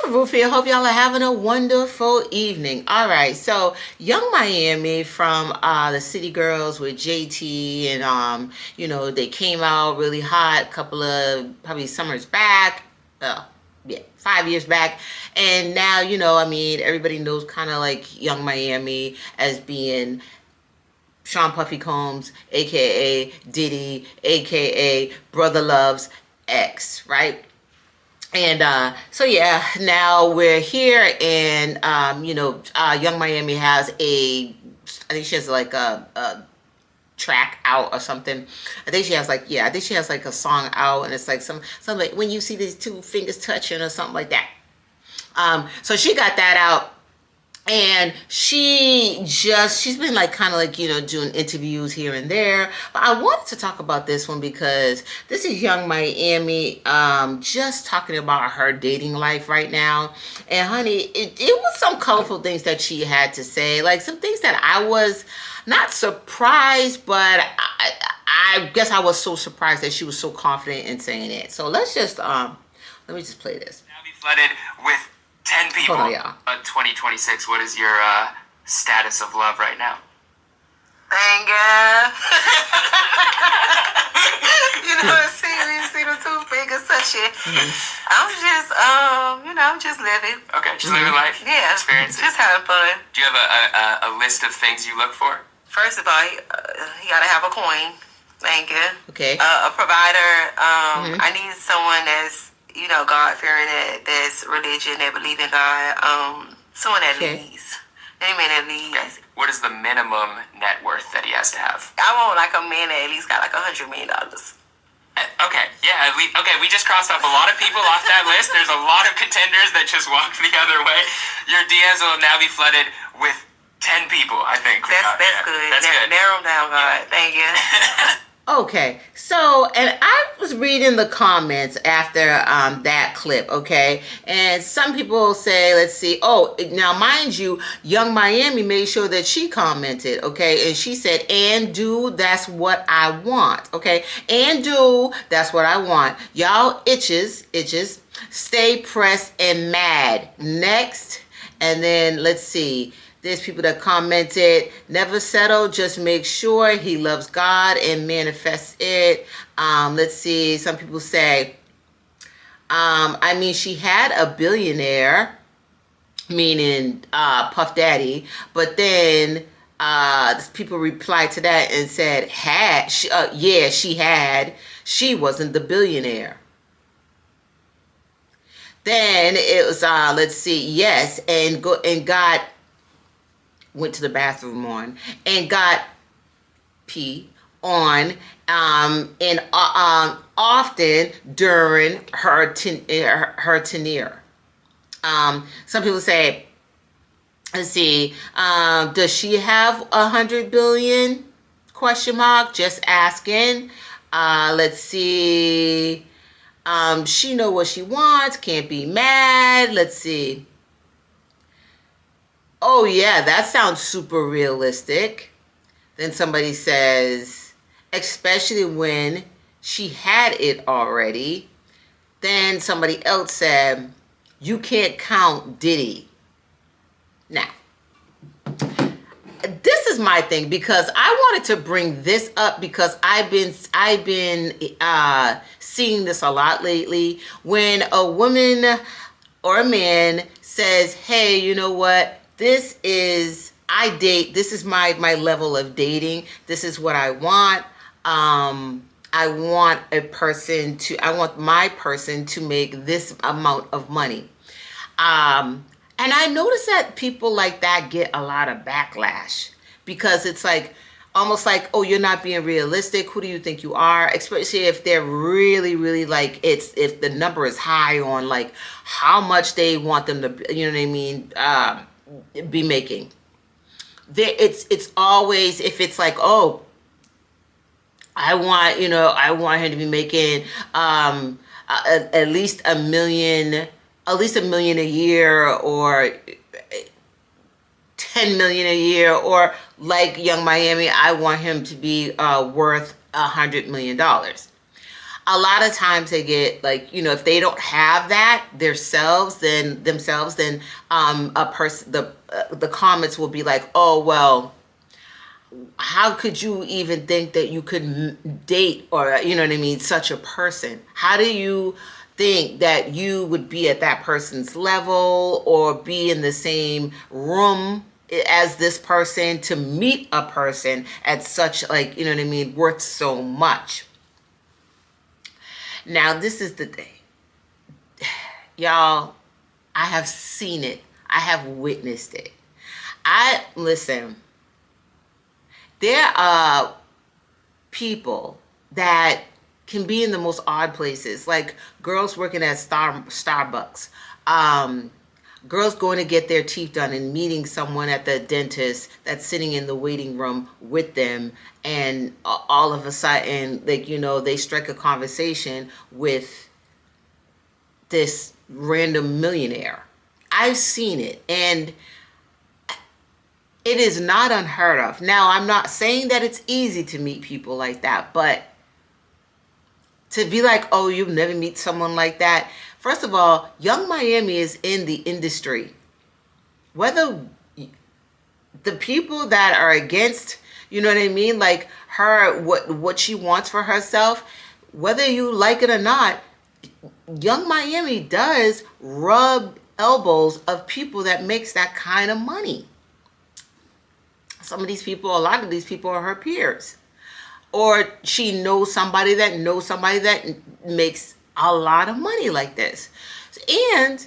Sure, Ruth here. Hope y'all are having a wonderful evening. All right, so Young Miami from the City Girls with JT, and they came out really hot a couple of probably summers back. Yeah, 5 years back, and now everybody knows kind of like Young Miami as being Sean Puffy Combs, aka Diddy, aka Brother Love's ex, right? And so yeah, now we're here, and Young Miami has I think she has like a track out or something. I think she has like a song out, and it's like something like when you see these two fingers touching or something like that. So she got that out, and she's been like kind of like doing interviews here and there, but I wanted to talk about this one because this is Young Miami, just talking about her dating life right now. And honey, it was some colorful things that she had to say, like some things that I was not surprised, but I guess I was so surprised that she was so confident in saying it. So let me just play this. Now be flooded with 10 people. Hold on, y'all. 2026, what is your status of love right now? Thank God. see the two fingers touching. I'm just living. Okay, just living life. Yeah. Experiences. Just having fun. Do you have a list of things you look for? First of all, he gotta have a coin. Thank you. Okay. A provider. I need someone that's God-fearing, that's religion, that believe in God. Someone that leads. Any man that leads. Okay. What is the minimum net worth that he has to have? I want like a man that at least got like $100 million. Okay, yeah, okay, we just crossed off a lot of people off that list. There's a lot of contenders that just walked the other way. Your DMs will now be flooded with 10 people, I think. That's good. That's good. Narrow them down, God. Yeah. Thank you. Okay, so, and I was reading the comments after that clip, okay, and some people say, let's see, oh, now mind you, Young Miami made sure that she commented, okay, and she said, and do, that's what I want, okay, and do, that's what I want. Y'all itches, stay pressed and mad. Next, and then let's see. There's people that commented, never settle, just make sure he loves God and manifests it. Let's see, some people say, she had a billionaire, meaning Puff Daddy, but then people replied to that and said, she had, she wasn't the billionaire. Then it was, let's see, yes, and God went to the bathroom on and got pee on and often during her tenure. Some people say, let's see, does she have 100 billion? Question mark. Just asking. Let's see. She know what she wants. Can't be mad. Let's see. Oh yeah, that sounds super realistic. Then somebody says, especially when she had it already. Then somebody else said, you can't count Diddy. Now, this is my thing, because I wanted to bring this up because I've been seeing this a lot lately. When a woman or a man says, hey, you know what? This is my level of dating. This is what I want. I want my person to make this amount of money. And I notice that people like that get a lot of backlash, because it's like, almost like, oh, you're not being realistic. Who do you think you are? Especially if they're really, really like, if the number is high on like how much they want them to, you know what I mean, be making. It's always, if it's like, oh, I want him to be making at least a million a year, or 10 million a year, or like Young Miami, I want him to be worth $100 million. a lot of times they get like, if they don't have that themselves, then a person the comments will be like, oh well, how could you even think that you could date, or you know what I mean, such a person? How do you think that you would be at that person's level or be in the same room as this person to meet a person at such, like, you know what I mean, worth so much? Now, this is the thing. Y'all, I have seen it. I have witnessed it. Listen, there are people that can be in the most odd places, like girls working at Starbucks, girls going to get their teeth done and meeting someone at the dentist that's sitting in the waiting room with them, and all of a sudden, like, they strike a conversation with this random millionaire. I've seen it, and it is not unheard of. Now, I'm not saying that it's easy to meet people like that, but to be like, oh, you've never meet someone like that. First of all, Young Miami is in the industry. Whether the people that are against, you know what I mean, like her, what she wants for herself, whether you like it or not, Young Miami does rub elbows of people that makes that kind of money. A lot of these people are her peers. Or she knows somebody that makes a lot of money like this. And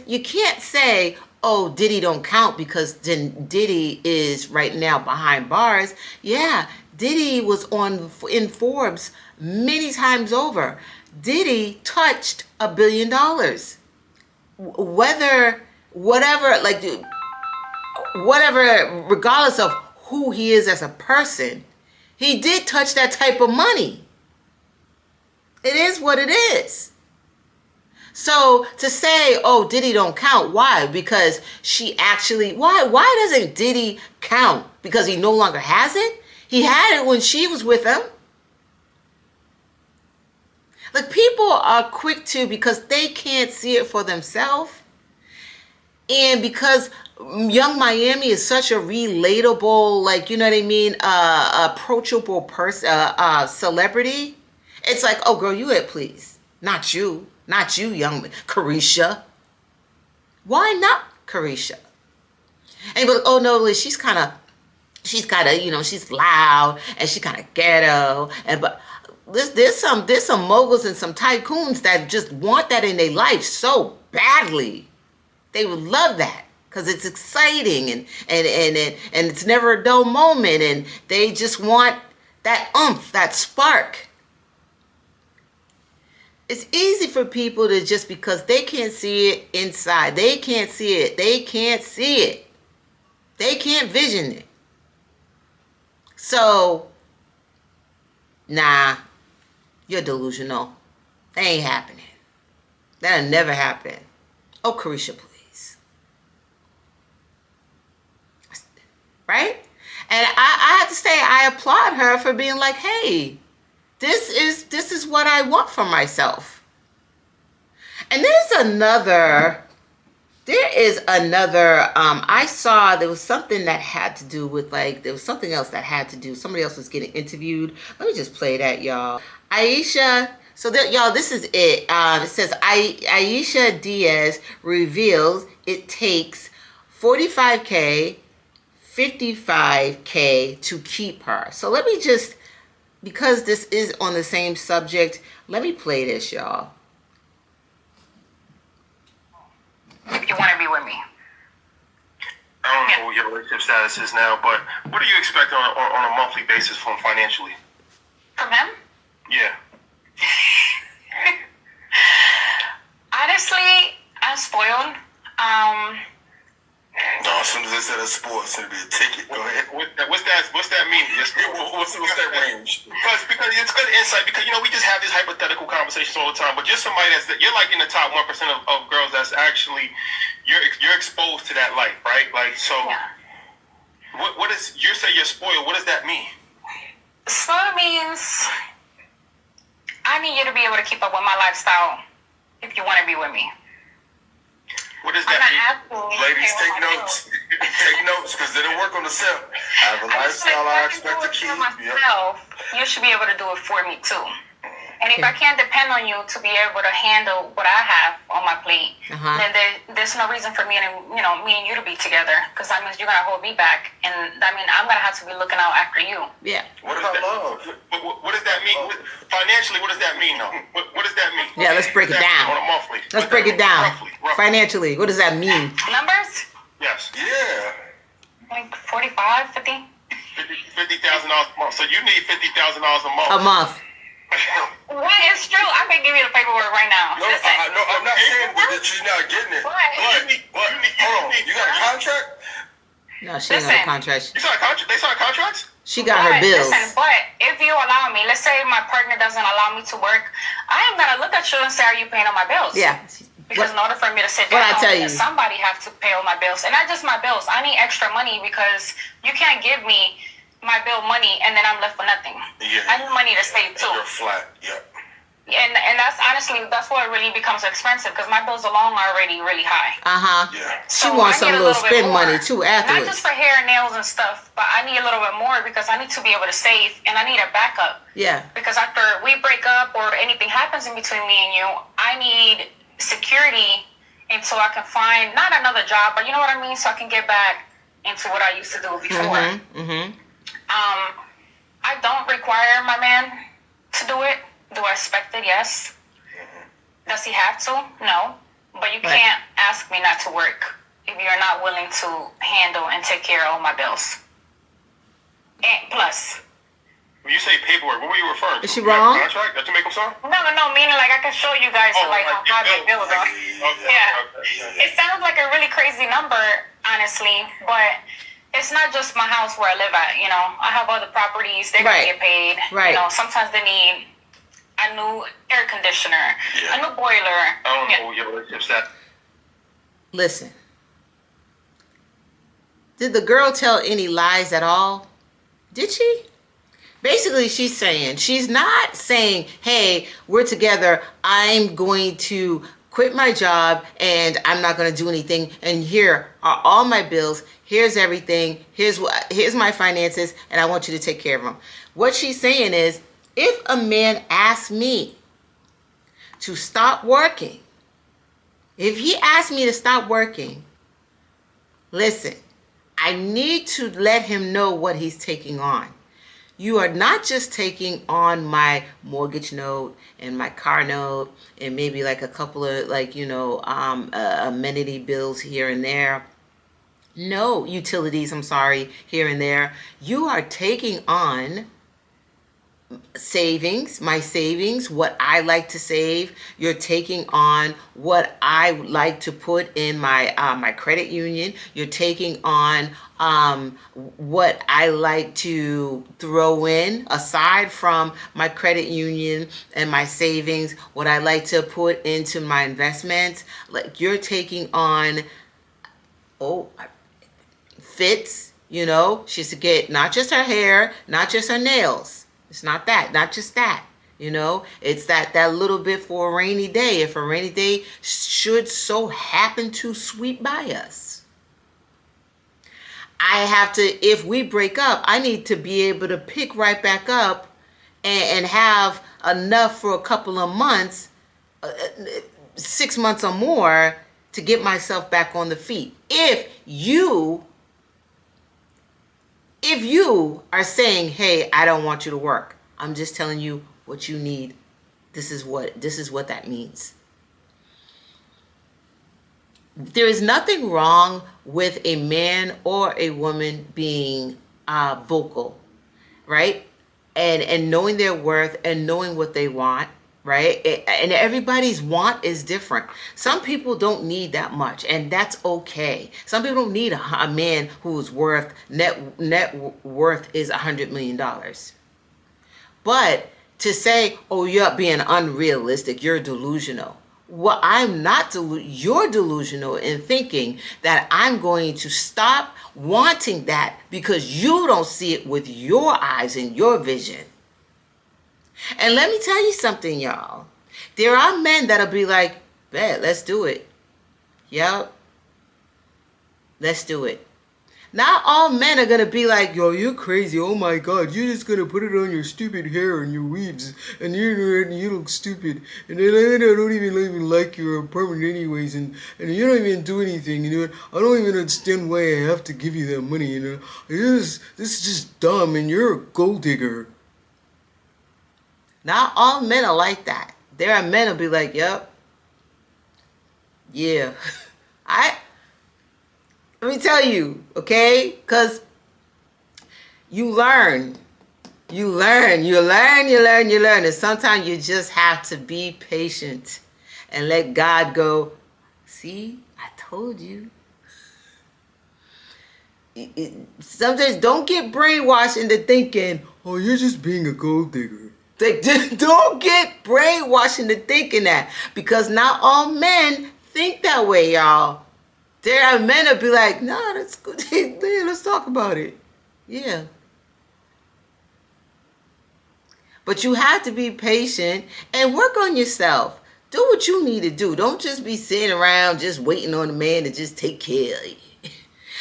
you can't say, oh, Diddy don't count, because then Diddy is right now behind bars. Yeah, Diddy was in Forbes many times over. Diddy touched $1 billion. Whatever, regardless of who he is as a person, he did touch that type of money. It is what it is. So to say, oh, Diddy don't count, why? Because why doesn't Diddy count? Because he no longer has it? He had it when she was with him. Like, people are quick to, because they can't see it for themselves, and because Young Miami is such a relatable, like, you know what I mean, approachable person, celebrity. It's like, oh girl, you it, please. Not you, young Carisha. Why not Carisha? And you're like, oh no, she's kind of, she's loud and she kind of ghetto, but there's some moguls and some tycoons that just want that in their life so badly. They would love that because it's exciting and it's never a dull moment, and they just want that oomph, that spark. It's easy for people to, just because they can't see it inside, they can't see it, they can't vision it. So, nah, you're delusional. That ain't happening. That'll never happen. Oh, Carisha, please. Right? And I have to say, I applaud her for being like, hey, this is what I want for myself. And there is another, I saw there was something that had to do with, like, there was something else that had to do, somebody else was getting interviewed. Let me just play that, y'all. Aisha, y'all, this is it. It says, Aisha Diaz reveals it takes $45K, $55K to keep her. So let me just, because this is on the same subject, let me play this, y'all. You want to be with me? I don't know what your relationship status is now, but what do you expect on a monthly basis from financially? From him? Yeah. Honestly, I'm spoiled. No, as soon as I said a sport, it's gonna be a ticket. Go ahead. What's that mean? What's that range? Because it's good insight. Because we just have these hypothetical conversations all the time. But you're somebody you're like in the top 1% of girls that's actually you're exposed to that life, right? Like, so. Yeah. What is, you say you're spoiled? What does that mean? Spoiled means I need you to be able to keep up with my lifestyle if you want to be with me. What does I'm that not mean? asking you to Ladies, pay take all my notes. bills. Take notes, because it'll work on the self. I have a I just feel lifestyle I like if I expect to can keep. do it for Yep. myself, you should be able to do it for me too. And if I can't depend on you to be able to handle what I have on my plate, then there's no reason for me and me and you to be together. Because that means you're gonna hold me back, and that means I'm gonna have to be looking out after you. Yeah. What about love? What does that mean? Financially, what does that mean, though? What does that mean? Yeah, let's break it down. On a monthly. Let's break it down. Roughly. Financially, what does that mean? Numbers? Yes. Yeah. Like 45, 50? $50,000 a month. So you need $50,000 a month. A month. What is true? I can give you the paperwork right now. No, Listen. no, I'm not saying that she's not getting it. What? Hold on. You got a contract? No, she ain't got a contract. You sign contract? They sign contracts? She got her But, bills. Listen, but if you allow me, let's say my partner doesn't allow me to work, I am gonna look at you and say, "Are you paying all my bills?" Yeah. Because in order for me to sit What down, I tell you? somebody have to pay all my bills, and not just my bills. I need extra money because you can't give me my bill money and then I'm left with nothing. Yeah. I need money to save too. You're flat. Yep. And that's honestly, that's where it really becomes expensive because my bills alone are already really high. Yeah. She So wants I some need a little bit spend more. money too Not afterwards. just for hair and nails and stuff, but I need a little bit more because I need to be able to save and I need a backup. Yeah. Because after we break up or anything happens in between me and you, I need security until I can find not another job, but you know what I mean, so I can get back into what I used to do before. I don't require my man to do it. Do I expect it? Yes. Does he have to? No. But you can't ask me not to work if you're not willing to handle and take care of all my bills. And plus. When you say paperwork, what were you referring to? Is she You have a wrong? Contract that you make them sign? No, meaning like I can show you guys like how high my bills are. Yeah. It sounds like a really crazy number, honestly, but it's not just my house where I live at, you know. I have other properties, they're gonna get paid. Right. You know, sometimes they need a new air conditioner, a new boiler. I don't know your relationship's that. Listen. Did the girl tell any lies at all? Did she? Basically, she's not saying, hey, we're together, I'm going to quit my job and I'm not going to do anything, and here are all my bills, here's everything, here's my finances, and I want you to take care of them. What she's saying is, if a man asks me to stop working, if he asks me to stop working, listen, I need to let him know what he's taking on. You are not just taking on my mortgage note and my car note and maybe like a couple of amenity bills here and there. No, utilities, I'm sorry, here and there. You are taking on savings, my savings, what I like to save. You're taking on what I like to put in my my credit union. You're taking on what I like to throw in aside from my credit union and my savings, what I like to put into my investments. Like you're taking on fits, you know, she's to get not just her hair, not just her nails. It's not that, not just that, you know. It's that little bit for a rainy day, if a rainy day should so happen to sweep by us. I have to, if we break up, I need to be able to pick right back up and have enough for a couple of months, 6 months or more, to get myself back on the feet. If you are saying, hey, I don't want you to work, I'm just telling you what you need. This is what that means. There is nothing wrong with a man or a woman being vocal, right? And knowing their worth and knowing what they want, right? And everybody's want is different. Some people don't need that much, and that's okay. Some people don't need a man whose net worth is $100 million. But to say, oh, you're being unrealistic, you're delusional. Well, I'm not you're delusional in thinking that I'm going to stop wanting that because you don't see it with your eyes and your vision. And let me tell you something, y'all. There are men that'll be like, bet, let's do it. Yep. Let's do it. Not all men are gonna be like, yo, you're crazy. Oh my God, you're just gonna put it on your stupid hair and your weaves, and you look stupid. And then I don't even like your apartment anyways, and you don't even do anything. You know, I don't even understand why I have to give you that money. You know, this is just dumb, and you're a gold digger. Not all men are like that. There are men who'll be like, yep, yeah, Let me tell you, okay? Because you learn. And sometimes you just have to be patient and let God go, see, I told you. Sometimes don't get brainwashed into thinking, oh, you're just being a gold digger. Like, just don't get brainwashed into thinking that. Because not all men think that way, y'all. There are men that be like, nah, that's good. Yeah, let's talk about it. Yeah. But you have to be patient and work on yourself. Do what you need to do. Don't just be sitting around just waiting on a man to just take care of you.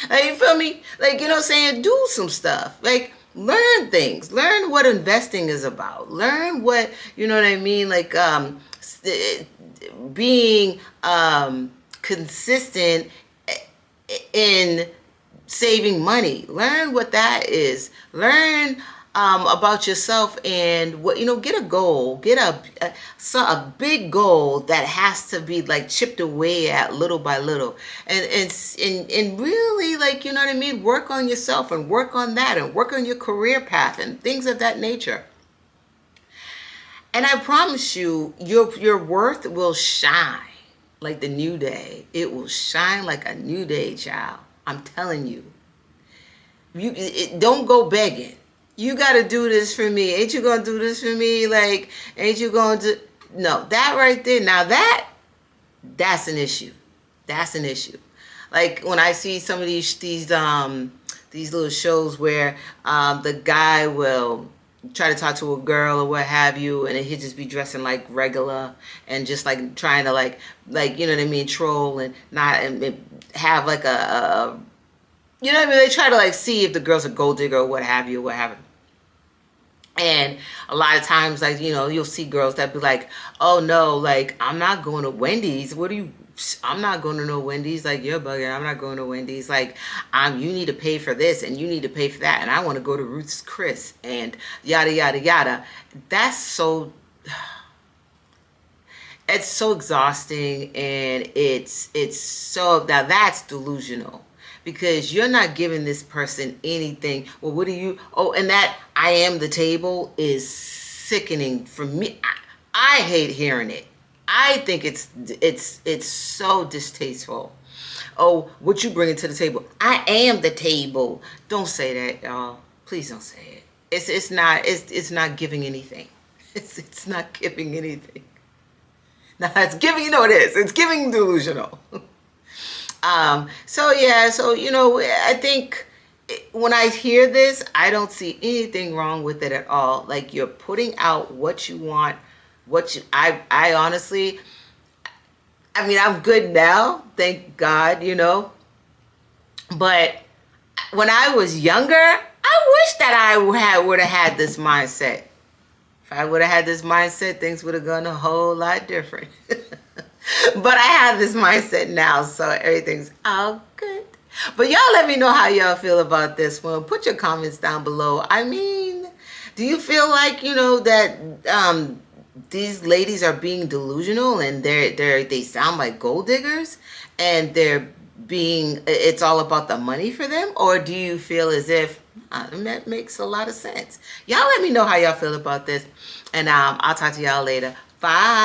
Like, you feel me? Like, you know what I'm saying? Do some stuff. Like, learn things. Learn what investing is about. Learn what, you know what I mean? Like, being consistent in saving money. Learn what that is. Learn about yourself and what, you know, get a goal. Get a big goal that has to be like chipped away at little by little. And really, like, you know what I mean? Work on yourself and work on that and work on your career path and things of that nature. And I promise you, your worth will shine like the new day. It will shine like a new day, child. I'm telling you. Don't go begging. You got to do this for me. Ain't you going to do this for me? Like, ain't you going to... No, that right there. Now that's an issue. That's an issue. Like when I see some of these little shows where the guy will try to talk to a girl or what have you, and he'd just be dressing like regular and just like trying to like you know what I mean, troll and not and have like a you know what I mean. They try to like see if the girl's a gold digger or what have you, And a lot of times, like, you know, you'll see girls that be like, oh no, like, I'm not going to Wendy's. I'm not going to no Wendy's. Like, you're bugging. I'm not going to Wendy's. Like, you need to pay for this and you need to pay for that. And I want to go to Ruth's Chris and yada, yada, yada. That's so, it's so exhausting. And it's so, now that's delusional. Because you're not giving this person anything. Well, what do you... Oh, and that I am the table is sickening for me. I hate hearing it. I think it's so distasteful. Oh, what you bringing to the table? I am the table. Don't say that, y'all. Please don't say it. It's not giving anything. It's not giving anything. Now it's giving, you know it is. It's giving delusional. So yeah, so, you know, I think when I hear this, I don't see anything wrong with it at all. Like, you're putting out what you want, I honestly, I mean, I'm good now, thank God, you know, but when I was younger, I wish that I would have had this mindset. If I would have had this mindset, things would have gone a whole lot different. But I have this mindset now, so everything's all good. But y'all let me know how y'all feel about this one. Put your comments down below. I mean, do you feel like, you know, that these ladies are being delusional and they sound like gold diggers and it's all about the money for them? Or do you feel as if that makes a lot of sense? Y'all let me know how y'all feel about this. And I'll talk to y'all later. Bye.